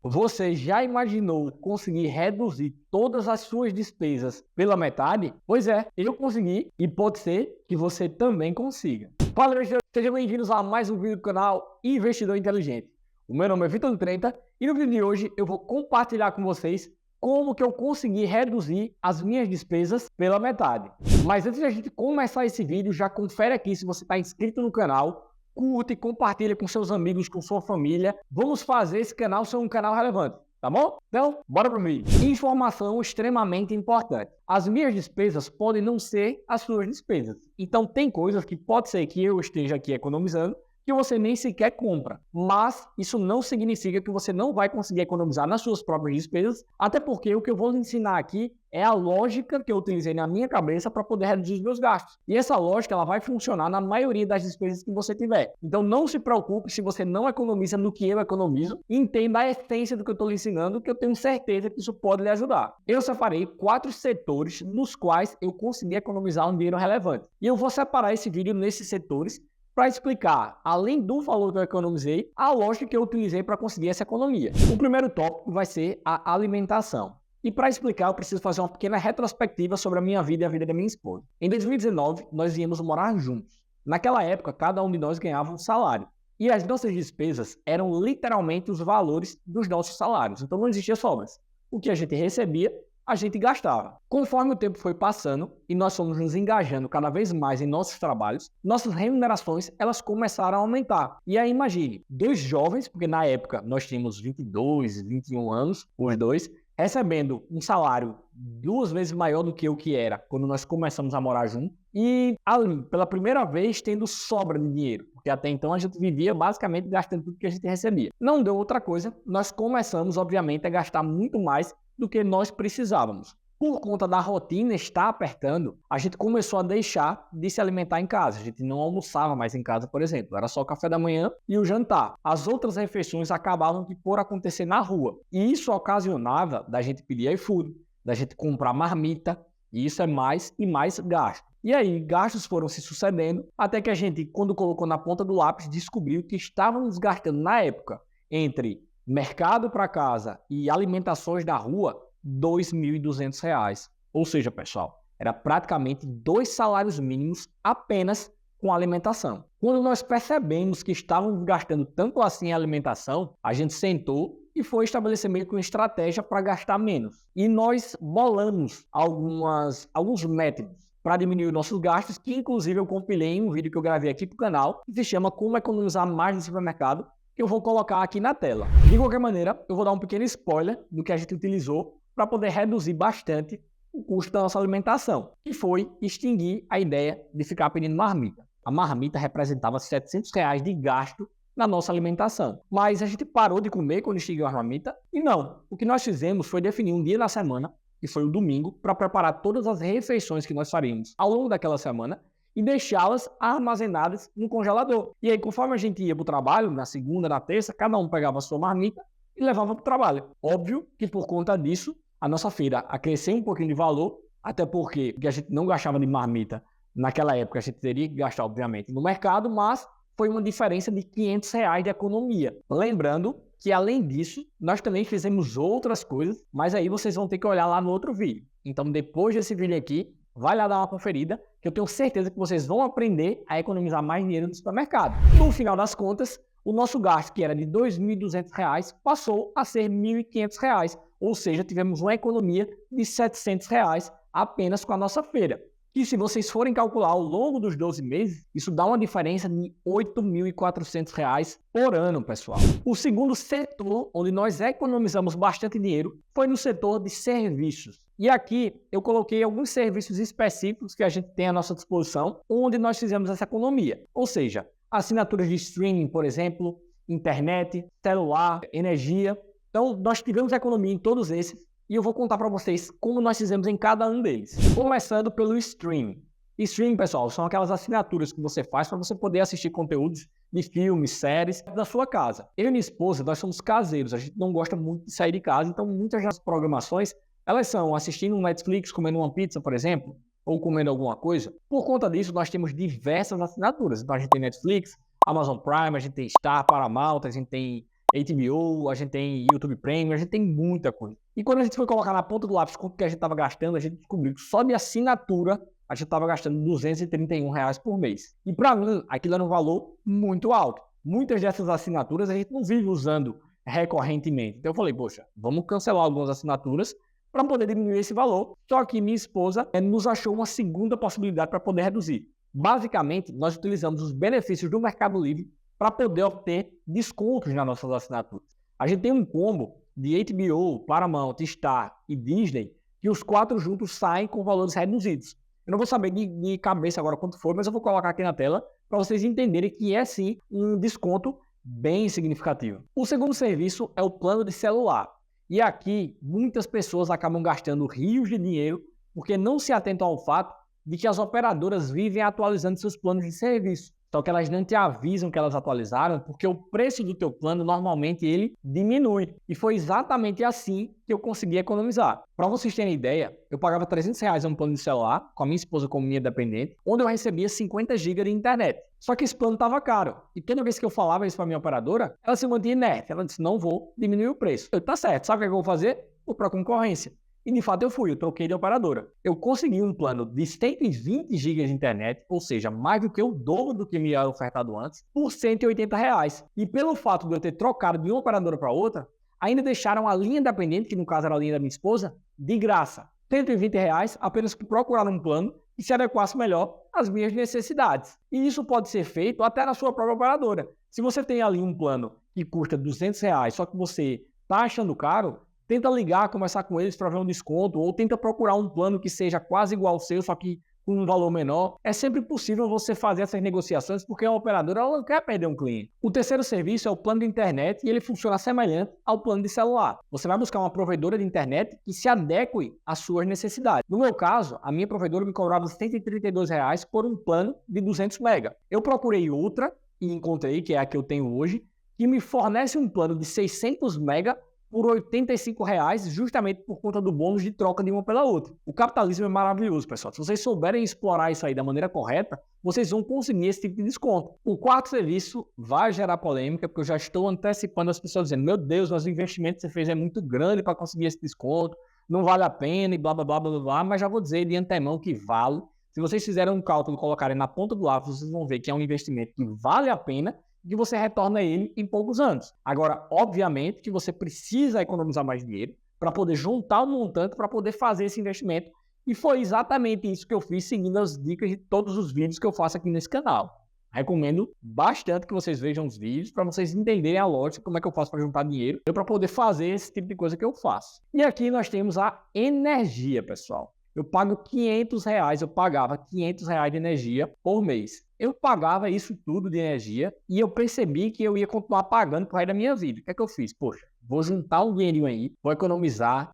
Você já imaginou conseguir reduzir todas as suas despesas pela metade? Pois é, eu consegui e pode ser que você também consiga. Fala, investidores, sejam bem-vindos a mais um vídeo do canal Investidor Inteligente. O meu nome é Vitor Trenta e no vídeo de hoje eu vou compartilhar com vocês como que eu consegui reduzir as minhas despesas pela metade. Mas antes de a gente começar esse vídeo, já confere aqui se você está inscrito no canal, curte e compartilha com seus amigos, com sua família. Vamos fazer esse canal ser um canal relevante, tá bom? Então, bora pro vídeo. Informação extremamente importante. As minhas despesas podem não ser as suas despesas. Então, tem coisas que pode ser que eu esteja aqui economizando que você nem sequer compra. Mas isso não significa que você não vai conseguir economizar nas suas próprias despesas, até porque o que eu vou lhe ensinar aqui é a lógica que eu utilizei na minha cabeça para poder reduzir os meus gastos. E essa lógica ela vai funcionar na maioria das despesas que você tiver. Então não se preocupe se você não economiza no que eu economizo. Entenda a essência do que eu estou lhe ensinando, que eu tenho certeza que isso pode lhe ajudar. Eu separei 4 setores nos quais eu consegui economizar um dinheiro relevante. E eu vou separar esse vídeo nesses setores para explicar, além do valor que eu economizei, a lógica que eu utilizei para conseguir essa economia. O primeiro tópico vai ser a alimentação. E para explicar, eu preciso fazer uma pequena retrospectiva sobre a minha vida e a vida da minha esposa. Em 2019, nós íamos morar juntos. Naquela época, cada um de nós ganhava um salário. E as nossas despesas eram literalmente os valores dos nossos salários. Então não existia sobras. O que a gente recebia, a gente gastava. Conforme o tempo foi passando e nós fomos nos engajando cada vez mais em nossos trabalhos, nossas remunerações elas começaram a aumentar. E aí imagine, dois jovens, porque na época nós tínhamos 22, 21 anos, os dois, recebendo um salário 2 vezes maior do que o que era quando nós começamos a morar juntos e ali, pela primeira vez, tendo sobra de dinheiro, porque até então a gente vivia basicamente gastando tudo que a gente recebia. Não deu outra coisa, nós começamos obviamente a gastar muito mais do que nós precisávamos. Por conta da rotina estar apertando, a gente começou a deixar de se alimentar em casa. A gente não almoçava mais em casa, por exemplo. Era só o café da manhã e o jantar. As outras refeições acabavam por acontecer na rua. E isso ocasionava da gente pedir iFood, da gente comprar marmita. E isso é mais e mais gasto. E aí, gastos foram se sucedendo, até que a gente, quando colocou na ponta do lápis, descobriu que estávamos gastando na época entre mercado para casa e alimentações da rua, R$ 2.200. Ou seja, pessoal, era praticamente 2 salários mínimos apenas com alimentação. Quando nós percebemos que estávamos gastando tanto assim em alimentação, a gente sentou e foi estabelecer meio que uma estratégia para gastar menos. E nós bolamos alguns métodos para diminuir nossos gastos, que inclusive eu compilei em um vídeo que eu gravei aqui para o canal, que se chama Como Economizar Mais no Supermercado, que eu vou colocar aqui na tela. De qualquer maneira, eu vou dar um pequeno spoiler do que a gente utilizou para poder reduzir bastante o custo da nossa alimentação, que foi extinguir a ideia de ficar pedindo marmita. A marmita representava R$ 700 de gasto na nossa alimentação. Mas a gente parou de comer quando extinguiu a marmita e não. O que nós fizemos foi definir um dia na semana, que foi o domingo, para preparar todas as refeições que nós faríamos ao longo daquela semana e deixá-las armazenadas no congelador. E aí, conforme a gente ia para o trabalho, na segunda, na terça, cada um pegava a sua marmita e levava para o trabalho. Óbvio que por conta disso, a nossa feira acresceu um pouquinho de valor, até porque a gente não gastava de marmita naquela época, a gente teria que gastar, obviamente, no mercado, mas foi uma diferença de R$ 500 de economia. Lembrando que, além disso, nós também fizemos outras coisas, mas aí vocês vão ter que olhar lá no outro vídeo. Então, depois desse vídeo aqui, vai lá dar uma conferida, que eu tenho certeza que vocês vão aprender a economizar mais dinheiro no supermercado. No final das contas, o nosso gasto, que era de R$ 2.200, passou a ser R$ 1.500. Ou seja, tivemos uma economia de R$ 700 apenas com a nossa feira. E se vocês forem calcular ao longo dos 12 meses, isso dá uma diferença de R$ 8.400 por ano, pessoal. O segundo setor onde nós economizamos bastante dinheiro foi no setor de serviços. E aqui eu coloquei alguns serviços específicos que a gente tem à nossa disposição, onde nós fizemos essa economia. Ou seja, assinaturas de streaming, por exemplo, internet, celular, energia. Então, nós tivemos economia em todos esses. E eu vou contar para vocês como nós fizemos em cada um deles. Começando pelo streaming. Streaming, pessoal, são aquelas assinaturas que você faz para você poder assistir conteúdos de filmes, séries da sua casa. Eu e minha esposa, nós somos caseiros, a gente não gosta muito de sair de casa, então muitas das programações, elas são assistindo um Netflix, comendo uma pizza, por exemplo, ou comendo alguma coisa. Por conta disso, nós temos diversas assinaturas. Então a gente tem Netflix, Amazon Prime, a gente tem Star, Paramount, a gente tem HBO, a gente tem YouTube Premium, a gente tem muita coisa. E quando a gente foi colocar na ponta do lápis quanto que a gente estava gastando, a gente descobriu que só de assinatura a gente estava gastando R$ 231 por mês. E para mim, aquilo era um valor muito alto. Muitas dessas assinaturas a gente não vive usando recorrentemente. Então eu falei, poxa, vamos cancelar algumas assinaturas para poder diminuir esse valor. Só que minha esposa nos achou uma segunda possibilidade para poder reduzir. Basicamente, nós utilizamos os benefícios do Mercado Livre para poder obter descontos nas nossas assinaturas. A gente tem um combo de HBO, Paramount, Star e Disney, que os 4 juntos saem com valores reduzidos. Eu não vou saber de cabeça agora quanto for, mas eu vou colocar aqui na tela para vocês entenderem que é sim um desconto bem significativo. O segundo serviço é o plano de celular. E aqui muitas pessoas acabam gastando rios de dinheiro porque não se atentam ao fato de que as operadoras vivem atualizando seus planos de serviço. Só que elas não te avisam que elas atualizaram porque o preço do teu plano normalmente ele diminui. E foi exatamente assim que eu consegui economizar. Para vocês terem ideia, eu pagava R$ 300 em um plano de celular, com a minha esposa como minha dependente, onde eu recebia 50 GB de internet. Só que esse plano estava caro. E toda vez que eu falava isso para minha operadora, ela se mantinha inerte. Ela disse, não vou diminuir o preço. Eu, tá certo, sabe o que eu vou fazer? Vou para a concorrência. E de fato eu troquei de operadora. Eu consegui um plano de 120 GB de internet, ou seja, mais do que o dobro do que me era ofertado antes, por R$ 180. E pelo fato de eu ter trocado de uma operadora para outra, ainda deixaram a linha dependente, que no caso era a linha da minha esposa, de graça. R$ 120 apenas por procurar um plano que se adequasse melhor às minhas necessidades. E isso pode ser feito até na sua própria operadora. Se você tem ali um plano que custa R$ 200, só que você está achando caro, tenta ligar, conversar com eles para ver um desconto, ou tenta procurar um plano que seja quase igual ao seu, só que com um valor menor. É sempre possível você fazer essas negociações, porque a operadora ela não quer perder um cliente. O terceiro serviço é o plano de internet e ele funciona semelhante ao plano de celular. Você vai buscar uma provedora de internet que se adeque às suas necessidades. No meu caso, a minha provedora me cobrava R$ 132 por um plano de 200 MB. Eu procurei outra e encontrei, que é a que eu tenho hoje, que me fornece um plano de 600 MB por R$ 85, justamente por conta do bônus de troca de uma pela outra. O capitalismo é maravilhoso, pessoal. Se vocês souberem explorar isso aí da maneira correta, vocês vão conseguir esse tipo de desconto. O quarto serviço vai gerar polêmica, porque eu já estou antecipando as pessoas dizendo, meu Deus, mas o investimento que você fez é muito grande para conseguir esse desconto, não vale a pena e blá, blá, blá, blá, blá, mas já vou dizer de antemão que vale. Se vocês fizerem um cálculo e colocarem na ponta do lápis, vocês vão ver que é um investimento que vale a pena, que você retorna ele em poucos anos. Agora, obviamente que você precisa economizar mais dinheiro para poder juntar um montante para poder fazer esse investimento. E foi exatamente isso que eu fiz seguindo as dicas de todos os vídeos que eu faço aqui nesse canal. Recomendo bastante que vocês vejam os vídeos para vocês entenderem a lógica, como é que eu faço para juntar dinheiro, para poder fazer esse tipo de coisa que eu faço. E aqui nós temos a energia, pessoal. Eu pago R$ 500, eu pagava R$ 500 de energia por mês. Eu pagava isso tudo de energia e eu percebi que eu ia continuar pagando por resto da minha vida. O que é que eu fiz? Poxa, vou juntar um dinheirinho aí, vou economizar,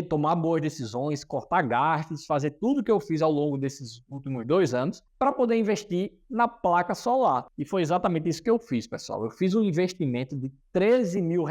tomar boas decisões, cortar gastos, fazer tudo que eu fiz ao longo desses últimos 2 anos para poder investir na placa solar. E foi exatamente isso que eu fiz, pessoal. Eu fiz um investimento de R$ 13 mil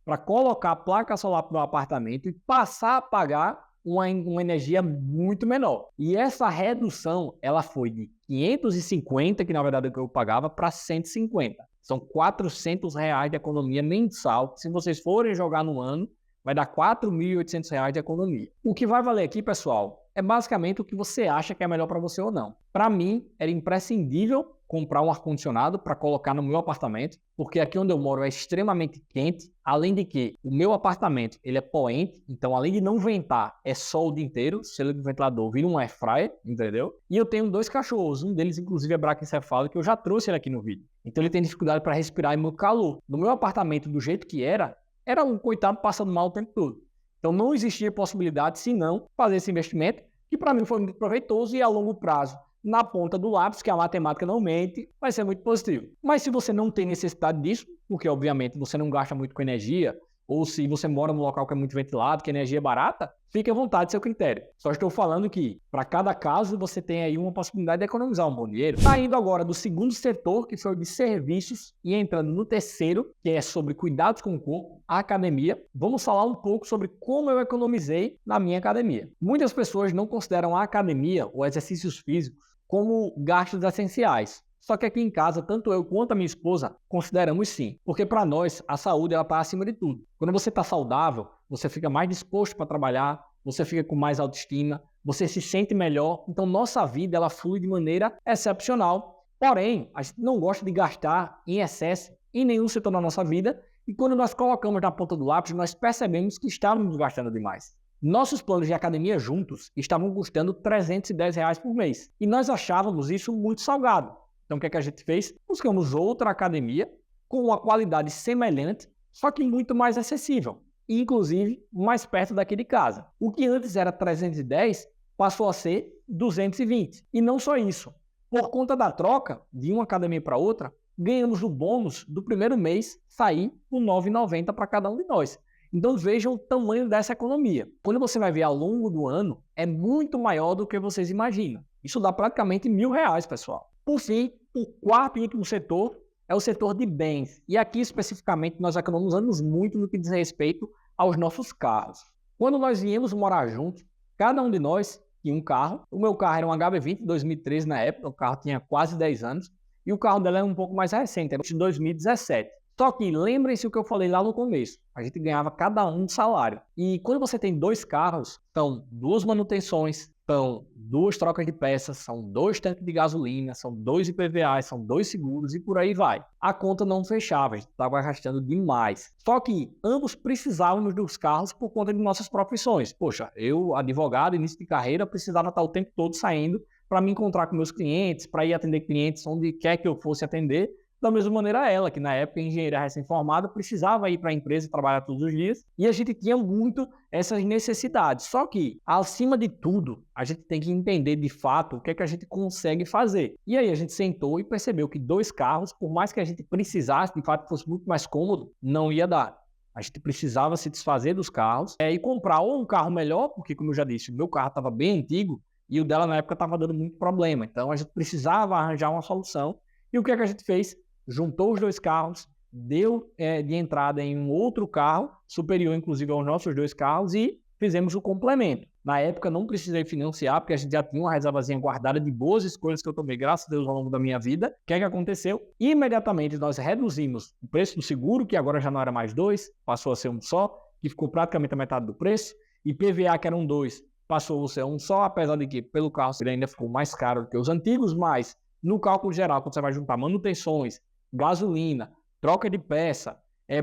para colocar a placa solar para o meu apartamento e passar a pagar uma energia muito menor. E essa redução, ela foi de 550, que na verdade eu pagava, para 150. São R$ 400 de economia mensal. Se vocês forem jogar no ano, vai dar R$ 4.800 de economia. O que vai valer aqui, pessoal, é basicamente o que você acha que é melhor para você ou não. Para mim, era imprescindível comprar um ar-condicionado para colocar no meu apartamento, porque aqui onde eu moro é extremamente quente, além de que o meu apartamento ele é poente, então além de não ventar, é sol o dia inteiro, se ele do ventilador vira um air fryer, entendeu? E eu tenho 2 cachorros, um deles inclusive é braquincefálico, que eu já trouxe ele aqui no vídeo. Então ele tem dificuldade para respirar e muito calor. No meu apartamento, do jeito que era um coitado passando mal o tempo todo. Então não existia possibilidade, senão, fazer esse investimento, que para mim foi muito proveitoso e a longo prazo, na ponta do lápis, que a matemática não mente, vai ser muito positivo. Mas se você não tem necessidade disso, porque obviamente você não gasta muito com energia, ou se você mora num local que é muito ventilado, que a energia é barata, fique à vontade, seu critério. Só estou falando que, para cada caso, você tem aí uma possibilidade de economizar um bom dinheiro. Saindo agora do segundo setor, que foi o de serviços, e entrando no terceiro, que é sobre cuidados com o corpo, a academia, vamos falar um pouco sobre como eu economizei na minha academia. Muitas pessoas não consideram a academia ou exercícios físicos como gastos essenciais. Só que aqui em casa, tanto eu quanto a minha esposa consideramos sim, porque para nós a saúde ela está acima de tudo. Quando você está saudável, você fica mais disposto para trabalhar, você fica com mais autoestima, você se sente melhor, então nossa vida ela flui de maneira excepcional. Porém, a gente não gosta de gastar em excesso em nenhum setor da nossa vida e quando nós colocamos na ponta do lápis, nós percebemos que estávamos gastando demais. Nossos planos de academia juntos estavam custando R$ 310 por mês e nós achávamos isso muito salgado. Então o que é que a gente fez? Buscamos outra academia com uma qualidade semelhante, só que muito mais acessível. Inclusive mais perto daqui de casa. O que antes era 310 passou a ser 220. E não só isso. Por conta da troca de uma academia para outra, ganhamos o bônus do primeiro mês sair por R$ 9,90 para cada um de nós. Então vejam o tamanho dessa economia. Quando você vai ver ao longo do ano, é muito maior do que vocês imaginam. Isso dá praticamente R$ 1.000, pessoal. Por fim, o quarto e último setor é o setor de bens. E aqui especificamente nós economizamos muito no que diz respeito aos nossos carros. Quando nós viemos morar juntos, cada um de nós tinha um carro. O meu carro era um HB20 2013 na época, o carro tinha quase 10 anos. E o carro dela é um pouco mais recente, era de 2017. Só que lembrem-se o que eu falei lá no começo. A gente ganhava cada um um salário. E quando você tem dois carros, são duas manutenções, são duas trocas de peças, são 2 tanques de gasolina, são 2 IPVAs, são 2 seguros e por aí vai. A conta não fechava, a gente estava gastando demais. Só que ambos precisávamos dos carros por conta de nossas profissões. Poxa, eu, advogado, início de carreira, precisava estar o tempo todo saindo para me encontrar com meus clientes, para ir atender clientes onde quer que eu fosse atender. Da mesma maneira ela, que na época, engenheira recém-formada, precisava ir para a empresa e trabalhar todos os dias. E a gente tinha muito essas necessidades. Só que, acima de tudo, a gente tem que entender de fato o que é que a gente consegue fazer. E aí a gente sentou e percebeu que 2 carros, por mais que a gente precisasse, de fato fosse muito mais cômodo, não ia dar. A gente precisava se desfazer dos carros e comprar ou um carro melhor, porque como eu já disse, o meu carro estava bem antigo e o dela na época estava dando muito problema. Então a gente precisava arranjar uma solução. E o que é que a gente fez? Juntou os 2 carros, deu de entrada em um outro carro, superior inclusive aos nossos 2 carros, e fizemos o complemento. Na época não precisei financiar, porque a gente já tinha uma reservazinha guardada de boas escolhas que eu tomei, graças a Deus, ao longo da minha vida. O que é que aconteceu? Imediatamente nós reduzimos o preço do seguro, que agora já não era mais 2, passou a ser um só, que ficou praticamente a metade do preço. E PVA, que eram 2, passou a ser um só, apesar de que pelo carro ele ainda ficou mais caro do que os antigos, mas no cálculo geral, quando você vai juntar manutenções, gasolina, troca de peça,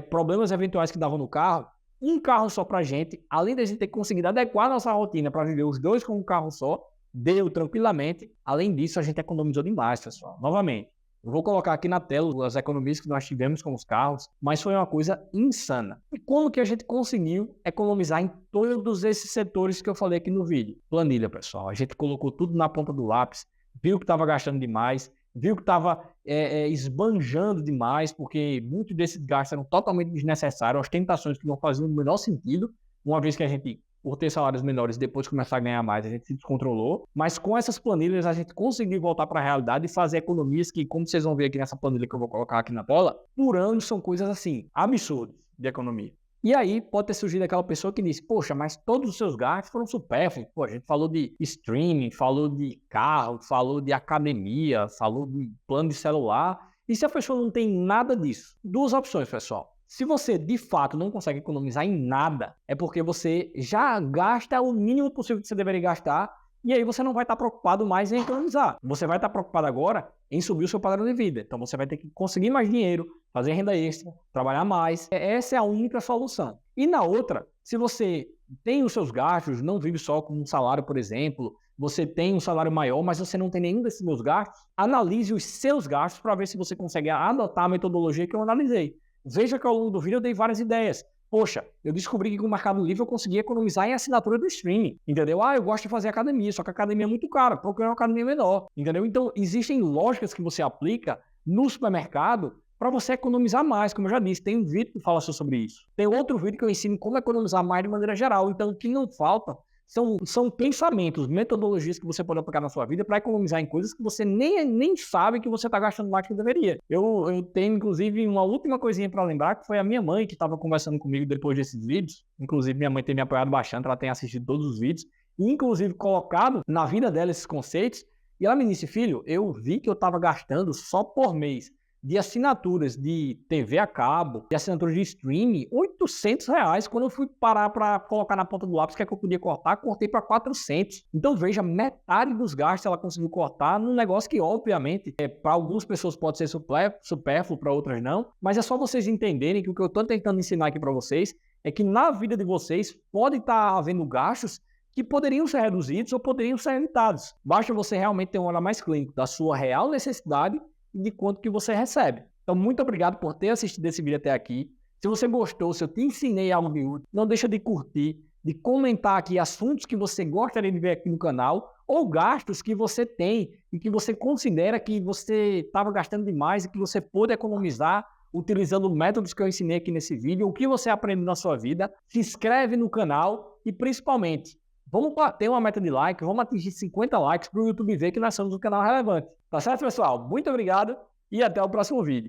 problemas eventuais que davam no carro, um carro só pra gente, além da gente ter conseguido adequar nossa rotina para viver os 2 com um carro só, deu tranquilamente. Além disso, a gente economizou demais, pessoal. Novamente, eu vou colocar aqui na tela as economias que nós tivemos com os carros, mas foi uma coisa insana. E como que a gente conseguiu economizar em todos esses setores que eu falei aqui no vídeo? Planilha, pessoal. A gente colocou tudo na ponta do lápis, viu que estava gastando demais, viu que estava esbanjando demais, porque muitos desses gastos eram totalmente desnecessários, ostentações que não faziam o menor sentido, uma vez que a gente, por ter salários menores, depois começar a ganhar mais, a gente se descontrolou. Mas com essas planilhas a gente conseguiu voltar para a realidade e fazer economias que, como vocês vão ver aqui nessa planilha que eu vou colocar aqui na tela, por ano são coisas assim, absurdas de economia. E aí pode ter surgido aquela pessoa que disse, poxa, mas todos os seus gastos foram supérfluos. Pô, a gente falou de streaming, falou de carro, falou de academia, falou de plano de celular. E se a pessoa não tem nada disso? 2 opções, pessoal. Se você de fato não consegue economizar em nada, é porque você já gasta o mínimo possível que você deveria gastar e aí você não vai estar preocupado mais em economizar. Você vai estar preocupado agora em subir o seu padrão de vida. Então você vai ter que conseguir mais dinheiro, fazer renda extra, trabalhar mais. Essa é a única solução. E na outra, se você tem os seus gastos, não vive só com um salário, por exemplo, você tem um salário maior, mas você não tem nenhum desses meus gastos, analise os seus gastos para ver se você consegue adotar a metodologia que eu analisei. Veja que ao longo do vídeo eu dei várias ideias. Poxa, eu descobri que com o Mercado Livre eu conseguia economizar em assinatura do streaming, entendeu? Eu gosto de fazer academia, só que a academia é muito cara, procura uma academia menor, entendeu? Então, existem lógicas que você aplica no supermercado para você economizar mais, como eu já disse, tem um vídeo que fala sobre isso. Tem outro vídeo que eu ensino como economizar mais de maneira geral, então o que não falta são pensamentos, metodologias que você pode aplicar na sua vida para economizar em coisas que você nem sabe que você está gastando mais do que deveria. Eu tenho, inclusive, uma última coisinha para lembrar, que foi a minha mãe que estava conversando comigo depois desses vídeos. Inclusive, minha mãe tem me apoiado bastante, ela tem assistido todos os vídeos, e inclusive colocado na vida dela esses conceitos. E ela me disse, filho, eu vi que eu estava gastando só por mês de assinaturas de TV a cabo, de assinaturas de streaming, R$ 800. Quando eu fui parar para colocar na ponta do lápis o que é que eu podia cortar, cortei para 400. Então veja, metade dos gastos ela conseguiu cortar num negócio que obviamente para algumas pessoas pode ser supérfluo, para outras não, mas é só vocês entenderem que o que eu estou tentando ensinar aqui para vocês é que na vida de vocês pode estar havendo gastos que poderiam ser reduzidos ou poderiam ser evitados. Basta você realmente ter um olhar mais clínico da sua real necessidade e de quanto que você recebe. Então, muito obrigado por ter assistido esse vídeo até aqui. Se você gostou, se eu te ensinei algo de útil, não deixa de curtir, de comentar aqui assuntos que você gostaria de ver aqui no canal ou gastos que você tem e que você considera que você estava gastando demais e que você pode economizar utilizando métodos que eu ensinei aqui nesse vídeo, o que você aprendeu na sua vida. Se inscreve no canal e, principalmente, vamos bater uma meta de like, vamos atingir 50 likes para o YouTube ver que nós somos um canal relevante. Tá certo, pessoal? Muito obrigado e até o próximo vídeo.